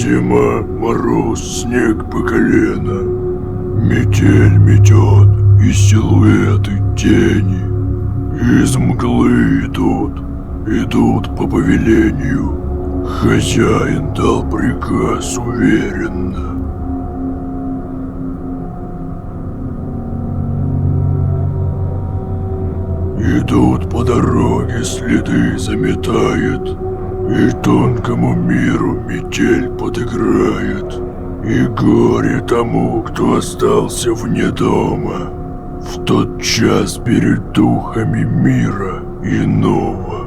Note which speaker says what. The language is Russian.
Speaker 1: Зима, мороз, снег по колено. Метель метет, и силуэты, тени. Из мглы идут по повелению. Хозяин дал приказ уверенно. Идут по дороге, следы заметает, и тонкому миру метель подыграет. И горе тому, кто остался вне дома в тот час перед духами мира иного.